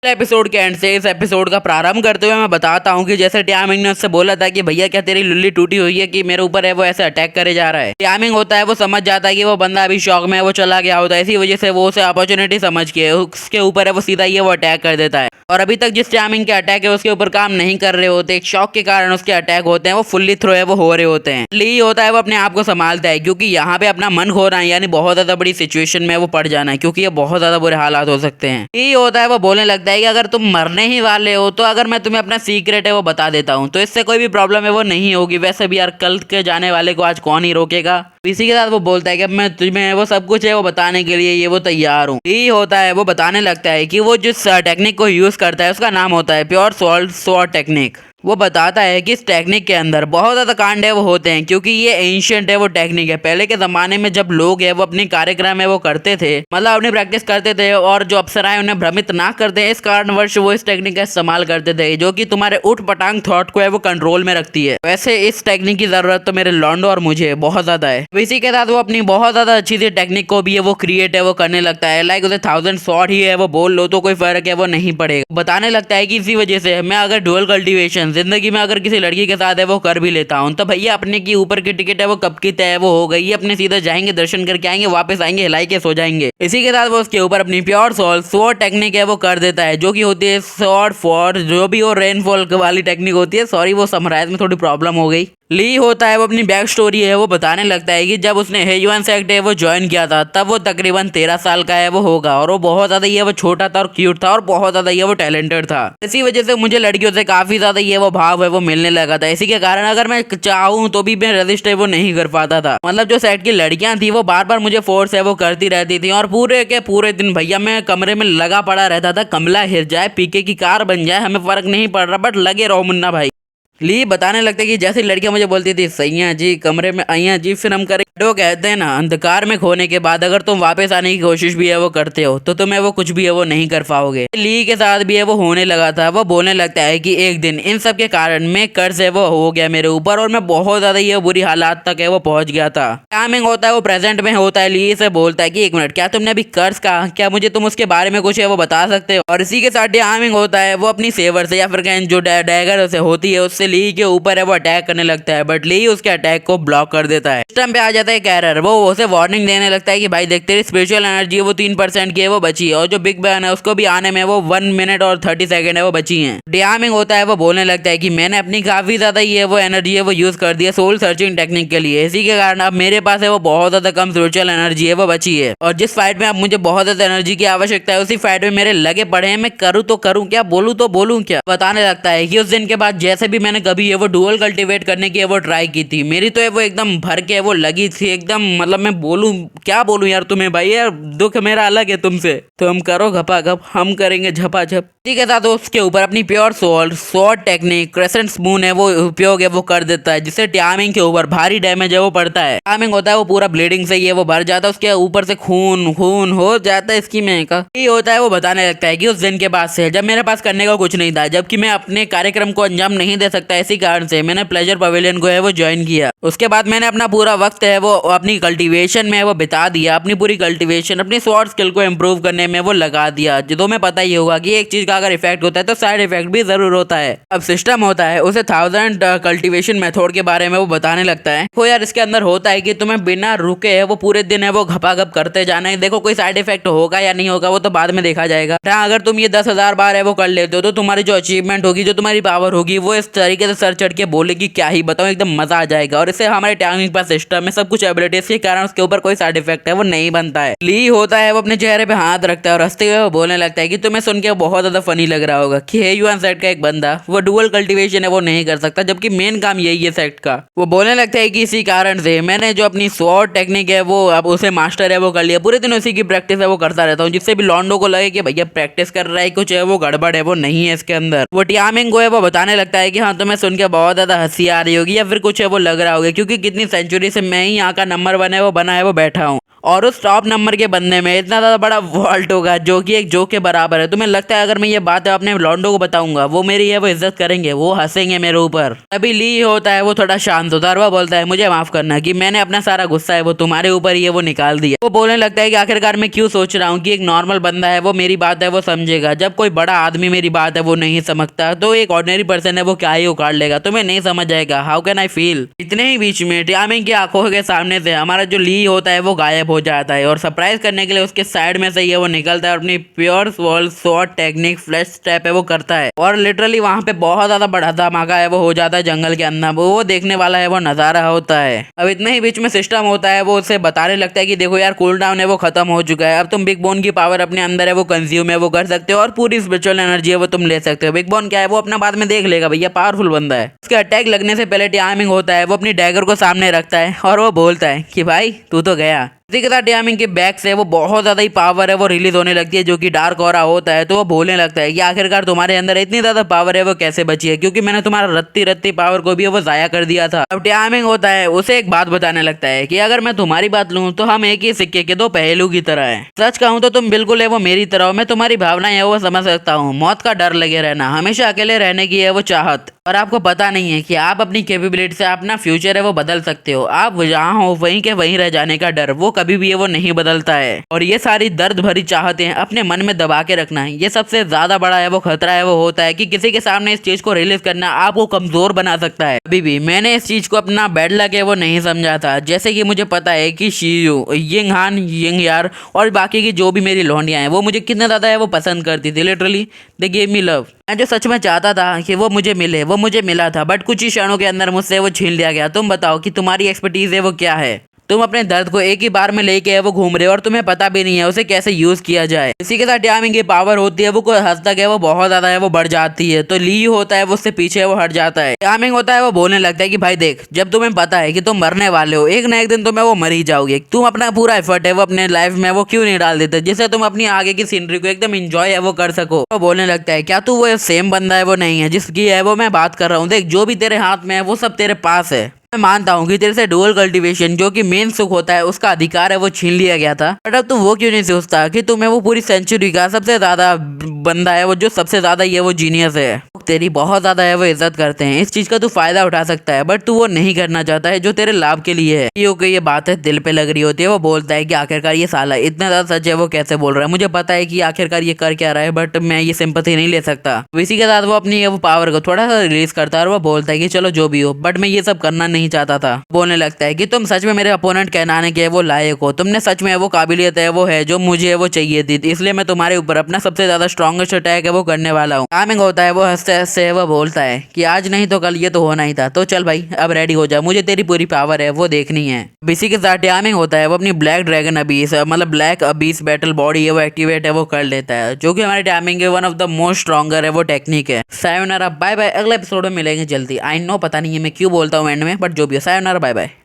Episode के and से इस एपिसोड का प्रारंभ करते हुए मैं बताता हूँ कि जैसे ट्यामिंग ने उससे बोला था कि भैया क्या तेरी लुल्ली टूटी हुई है कि मेरे ऊपर है वो ऐसे अटैक करे जा रहा है। ट्यामिंग होता है वो समझ जाता है कि वो बंदा अभी शॉक में है, वो चला गया होता है, इसी वजह से वो उसे अपॉर्चुनिटी समझ के उसके ऊपर है वो सीधा ये वो अटैक कर देता है। और अभी तक जिस ट्यामिंग के अटैक है उसके ऊपर काम नहीं कर रहे होते, एक शॉक के कारण उसके अटैक होते हैं वो फुल्ली थ्रो है वो हो रहे होते हैं। ली होता है वो अपने आप को संभालता है क्योंकि यहाँ पे अपना मन खोना है, यानी बहुत ज्यादा बड़ी सिचुएशन में वो पड़ जाना है क्योंकि ये बहुत ज्यादा बुरे हालात हो सकते हैं। ली होता है वो बोलने लगता है कि अगर तुम मरने ही वाले हो तो अगर मैं तुम्हें अपना सीक्रेट है वो बता देता हूँ तो इससे कोई भी प्रॉब्लम है वो नहीं होगी। वैसे भी यार कल के जाने वाले को आज कौन ही रोकेगा। इसी के साथ वो बोलता है कि मैं तुम्हें वो सब कुछ है वो बताने के लिए ये वो तैयार हूँ। ली होता है वो बताने लगता है कि वो जिस टेक्निक को यूज करता है उसका नाम होता है प्योर सॉल्ट स्वॉर्ड टेक्निक। वो बताता है कि इस टेक्निक के अंदर बहुत ज़्यादा कांड है वो होते हैं क्योंकि ये एंशियंट है वो टेक्निक है। पहले के ज़माने में जब लोग है वो अपनी कार्यक्रम है वो करते थे, मतलब अपनी प्रैक्टिस करते थे और जो अप्सराएं उन्हें भ्रमित ना करते, इस कारणवश वो इस टेक्निक का इस्तेमाल करते थे जो कि तुम्हारे उठ पटांग थॉट को है वो कंट्रोल में रखती है। वैसे इस टेक्निक की ज़रूरत तो मेरे लॉन्डो और मुझे बहुत ज़्यादा है। इसी के साथ वो अपनी बहुत ज़्यादा अच्छी सी टेक्निक को भी है वो क्रिएट है वो करने लगता है। लाइक उसे 1000 शॉट ही है वो बोल लो तो कोई फर्क है वो नहीं पड़ेगा। बताने लगता है कि इसी वजह से मैं अगर डुअल कल्टीवेशन जिंदगी में अगर किसी लड़की के साथ है वो कर भी लेता हूँ तो भैया अपने की ऊपर की टिकट है वो कब की तय वो हो गई, अपने सीधा जाएंगे दर्शन करके आएंगे वापस आएंगे हिलाई के सो जाएंगे। इसी के साथ वो उसके ऊपर अपनी प्योर सोल स्वॉर्ड टेक्निक है वो कर देता है जो कि होती है स्वॉर्ड फॉर जो भी वो रेनफॉल वाली टेक्निक होती है। सॉरी वो समराइज में थोड़ी प्रॉब्लम हो गई। ली होता है वो अपनी बैक स्टोरी है वो बताने लगता है कि जब उसने हेजुआन सेक्ट है वो ज्वाइन किया था तब वो तकरीबन 13 साल का है वो होगा और वो बहुत ज्यादा ये वो छोटा था और क्यूट था और बहुत ज्यादा ये वो टैलेंटेड था। इसी वजह से मुझे लड़कियों से काफी ज्यादा ये वो भाव है वो मिलने लगा था। इसी के कारण अगर मैं चाहूँ तो भी मैं रजिस्ट है वो नहीं कर पाता था। मतलब जो सेट की लड़कियां थी वो बार बार मुझे फोर्स है वो करती रहती थी और पूरे के पूरे दिन भैया मैं कमरे में लगा पड़ा रहता था। कमला हिर जाए पीके की कार बन जाए हमें फर्क नहीं पड़ रहा बट लगे रहो मुन्ना भाई। ली बताने लगते कि जैसे लड़कियां मुझे बोलती थी सैया जी कमरे में आइया जी फिर हम करें। तो कहते हैं ना अंधकार में खोने के बाद अगर तुम वापस आने की कोशिश भी है वो करते हो तो तुम्हें वो कुछ भी है वो नहीं कर पाओगे। ली के साथ भी है वो होने लगा था। वो बोलने लगता है कि एक दिन इन सब के कारण मैं कर्ज है वो हो गया मेरे ऊपर और मैं बहुत ज्यादा ये बुरी हालात तक है वो पहुंच गया था। टाइमिंग होता है वो प्रेजेंट में होता है। ली से बोलता है कि एक मिनट क्या तुमने अभी कर्ज कहा, क्या मुझे तुम उसके बारे में कुछ है वो बता सकते हो। और इसी के साथ टाइमिंग होता है वो अपनी सेवर से या फिर जो डैगर से होती है उससे ली के ऊपर है वो अटैक करने लगता है बट ली उसके अटैक को ब्लॉक कर देता है। सिस्टम पे आ जाता है एक एरर। वो उसे वार्निंग देने लगता है कि भाई देख तेरी स्पिरिचुअल एनर्जी है वो 3% की है वो बची है और जो बिग बैन है उसको भी आने में वो 1 मिनट और 30 सेकंड है वो बची है। डियामिंग होता है वो बोलने लगता है कि मैंने अपनी काफी ज्यादा ये वो एनर्जी है वो यूज कर दी है सोल सर्चिंग टेक्निक के लिए। इसी के कारण अब मेरे पास है वो बहुत ज्यादा कम स्पिरिचुअल एनर्जी है वो बची है और जिस फाइट में अब मुझे बहुत ज्यादा एनर्जी की आवश्यकता है उसी फाइट में मेरे लगे पड़े हैं। मैं करूँ तो करूँ क्या, बोलूँ तो बोलूँ क्या। बताने लगता है कि उस दिन के बाद जैसे भी मैंने कभी ये वो डुअल कल्टीवेट करने की वो ट्राई की थी मेरी तो है वो एकदम भर के वो लगी थी एकदम, मतलब मैं बोलूं क्या बोलूं यार तुम्हें भाई, यार दुख मेरा अलग है तुमसे। तुम करो घपा घप हम करेंगे झपा झप। इसी के साथ उसके ऊपर अपनी pure soul sword technique crescent spoon है वो उपयोग है वो कर देता है जिससे टाइमिंग के ऊपर भारी डैमेज है वो पड़ता है। टाइमिंग होता है वो पूरा ब्लीडिंग से ये वो भर जाता है, उसके ऊपर से खून खून हो जाता है इसकी में का। ये होता है वो बताने लगता है कि उस दिन के बाद से जब मेरे पास करने का कुछ नहीं था, जबकि मैं अपने कार्यक्रम को अंजाम नहीं दे सकता, इसी कारण से मैंने प्लेजर पवेलियन को है वो ज्वाइन किया। उसके बाद मैंने अपना पूरा वक्त है वो अपनी कल्टीवेशन में वो बिता दिया, अपनी पूरी कल्टीवेशन अपनी स्वॉर्ड स्किल को इम्प्रूव करने में वो लगा दिया। जो में पता ही होगा कि एक चीज का अगर इफेक्ट होता है तो साइड इफेक्ट भी जरूर होता है। अब सिस्टम होता है उसे 1000 कल्टीवेशन मेथड के बारे में वो बताने लगता है। तो यार इसके अंदर होता है कि तुम्हें बिना रुके है वो पूरे दिन है वो घपाघप करते जाना है। देखो कोई साइड इफेक्ट होगा या नहीं होगा वो तो बाद में देखा जाएगा। अगर तुम ये 10,000 बार है वो कर लेते हो तो तुम्हारी जो अचीवमेंट होगी जो तुम्हारी पावर होगी वो इस तरीके से सर चढ़ के बोलेगी क्या ही बताओ, एकदम मजा आ जाएगा। और इससे हमारे टाइमिंग पर सिस्टम में सब कुछ एबिलिटीज के कारण उसके ऊपर कोई साइड इफेक्ट है वो नहीं बनता है। ली होता है वो अपने चेहरे पे हाथ रखता है और हंसते हुए वो बोलने लगता है कि तुम्हें सुन के बहुत ज्यादा फनी लग रहा होगा कि हेजुआन सेट का एक बंदा वो डुअल कल्टीवेशन है वो नहीं कर सकता, जबकि मेन काम यही है सेट का। वो बोलने लगता है कि इसी कारण से मैंने जो अपनी स्वॉर्ड टेक्निक है वो अब उसे मास्टर है वो कर लिया। पूरे दिन उसी की प्रैक्टिस है वो करता रहता हूँ जिससे भी लॉन्डो को लगे कि भैया प्रैक्टिस कर रहा है कुछ है वो गड़बड़ है वो नहीं है इसके अंदर। वो टाइमिंग को है वो बताने लगता है कि हाँ तुम्हें सुन के बहुत ज्यादा हंसी आ रही होगी या फिर कुछ है वो लग रहा होगा, क्योंकि कितनी सेंचुरी से मैं ही यहाँ का नंबर 1 है वो बना है वो बैठा हूँ, और उस टॉप नंबर के बनने में इतना ज्यादा बड़ा वॉल्ट होगा जो कि एक जोक के बराबर है। तुम्हें लगता है अगर मैं ये बात अपने लॉन्डो को बताऊंगा वो मेरी है वो इज्जत करेंगे, वो हंसेंगे मेरे ऊपर। अभी ली होता है वो थोड़ा शांत होता है और वो बोलता है मुझे माफ करना कि मैंने अपना सारा गुस्सा है वो तुम्हारे ऊपर ही है वो निकाल दिया। वो बोलने लगता है कि आखिरकार मैं क्यों सोच रहा हूँ कि एक नॉर्मल बंदा है वो मेरी बात है वो समझेगा, जब कोई बड़ा आदमी मेरी बात है वो नहीं समझता तो एक ऑर्डिनरी पर्सन है वो क्या ही उखाड़ लेगा, तुम्हें नहीं समझ आएगा। How can I feel. इतने ही बीच में टियामिंग की आंखों के सामने से हमारा जो ली होता है वो गायब हो जाता है और सरप्राइज करने के लिए उसके साइड में से ही है वो निकलता है और अपनी pure wall shot technique flash step है वो करता है और लिटरली वहां पे बहुत ज्यादा बड़ा धमाका है वो हो जाता है जंगल के अंदर। वो देखने वाला है वो नजारा होता है। अब इतने ही बीच में सिस्टम होता है वो उसे बताने लगता है कि देखो यार कूल डाउन है वो खत्म हो चुका है, अब तुम बिग बोन की पावर अपने अंदर है वो कंज्यूम है वो कर सकते हो और पूरी स्पिरिचुअल एनर्जी है वो तुम ले सकते हो। बिग बोन क्या है वो अपना बाद में देख लेगा, भैया पावरफुल बंदा है। उसके अटैक लगने से पहले टियामिंग होता है वो अपनी डैगर को सामने रखता है और वो बोलता है कि भाई तू तो गया। इसी के साथ टियामिंग के बैक से वो बहुत ज्यादा ही पावर है वो रिलीज होने लगती है जो कि डार्क ऑरा होता है। तो वो बोलने लगता है कि आखिरकार तुम्हारे अंदर इतनी ज्यादा पावर है वो कैसे बची है, क्योंकि मैंने तुम्हारा रत्ती रत्ती पावर को भी वो जाया कर दिया था। अब टियामिंग होता है उसे एक बात बताने लगता है कि अगर मैं तुम्हारी बात लूं तो हम एक ही सिक्के के दो पहलू की तरह है। सच कहूं तो तुम बिल्कुल है वो मेरी तरह हो, मैं तुम्हारी भावनाएं है वो समझ सकता हूँ। मौत का डर लगे रहना, हमेशा अकेले रहने की है वो चाहत, और आपको पता नहीं है कि आप अपनी कैपेबिलिटी से अपना फ्यूचर है वो बदल सकते हो। आप जहाँ हो वहीं के वहीं रह जाने का डर वो कभी भी है वो नहीं बदलता है, और ये सारी दर्द भरी चाहतें अपने मन में दबा के रखना ये सबसे ज्यादा बड़ा है वो खतरा है वो होता है कि किसी के सामने इस चीज को रिलीज करना आपको कमजोर बना सकता है। अभी भी मैंने इस चीज को अपना बैड लक है वो नहीं समझा था, जैसे कि मुझे पता है कि शीयू, यिंग हान, यिंग यार और बाकी की जो भी मेरी लौंडियां हैं वो मुझे कितना ज्यादा है वो पसंद करती थी। Literally they give me love. मैं जो सच में चाहता था कि वो मुझे मिले वो मुझे मिला था, बट कुछ ही क्षणों के अंदर मुझसे वो छीन लिया गया। तुम बताओ कि तुम्हारी एक्सपर्टीज है वो क्या है। तुम अपने दर्द को एक ही बार में लेके है वो घूम रहे हो और तुम्हें पता भी नहीं है उसे कैसे यूज किया जाए। इसी के साथ टियामिंग की पावर होती है वो कोई हद तक है वो बहुत ज्यादा है वो बढ़ जाती है, तो ली होता है वो उससे पीछे वो हट जाता है। टियामिंग होता है वो बोलने लगता है कि भाई देख, जब तुम्हें पता है कि तुम मरने वाले हो, एक ना एक दिन तुम्हें वो मर ही जाओगे, तुम अपना पूरा एफर्ट है वो अपने लाइफ में वो क्यों नहीं डाल देते जिससे तुम अपनी आगे की सीनरी को एकदम इंजॉय है वो कर सको। वो बोलने लगता है क्या तू वो सेम बंदा है वो नहीं है जिसकी है वो मैं बात कर रहा हूँ। देख जो भी तेरे हाथ में है वो सब तेरे पास है। मैं मानता हूँ कि तेरे से डुअल कल्टीवेशन जो कि मेन सुख होता है उसका अधिकार है वो छीन लिया गया था, बट अब तू वो क्यों नहीं सोचता कि तुम्हें वो पूरी सेंचुरी का सबसे ज्यादा बंदा है वो जो सबसे ज्यादा ये वो जीनियस है, तेरी बहुत ज्यादा है वो इज्जत करते हैं, इस चीज का तू फायदा उठा सकता है, बट तू वो नहीं करना चाहता है जो तेरे लाभ के लिए है। ये बात है दिल पे लग रही होती है। वो बोलता है कि आखिरकार ये साला इतना ज्यादा सच है वो कैसे बोल रहा है, मुझे पता है कि आखिरकार ये कर क्या रहा है बट मैं ये सिंपैथी नहीं ले सकता। इसी के साथ वो अपनी वो पावर को थोड़ा सा रिलीज करता है और वो बोलता है कि चलो जो भी हो, बट मैं ये सब करना नहीं चाहता था। बोलने लगता है कि तुम सच में मेरे अपोनेंट कहलाने के वो लायक हो, तुमने सच में वो काबिलियत है वो है जो मुझे वो चाहिए थी, इसलिए मैं तुम्हारे ऊपर अपना सबसे ज्यादा स्ट्रॉन्गेस्ट अटैक है वो करने वाला हूँ। टाइमिंग होता है वो हंसते हंसते वो बोलता है कि आज नहीं तो कल ये तो होना ही था, तो चल भाई अब रेडी हो जा, मुझे तेरी पूरी पावर है वो देखनी है। इसी के साथ टाइमिंग होता है वो अपनी ब्लैक ड्रैगन अबीस मतलब ब्लैक अबीस बैटल बॉडी है वो एक्टिवेट है वो कर लेता है, जो कि हमारे टाइमिंग के one of the most stronger है वो टेक्निक है। सायोनारा बाय बाय, अगले एपिसोड में मिलेंगे जल्दी। आई नो पता नहीं है मैं क्यों बोलता हूँ एंड में, बट जो भी हो सायोनारा बाय बाय।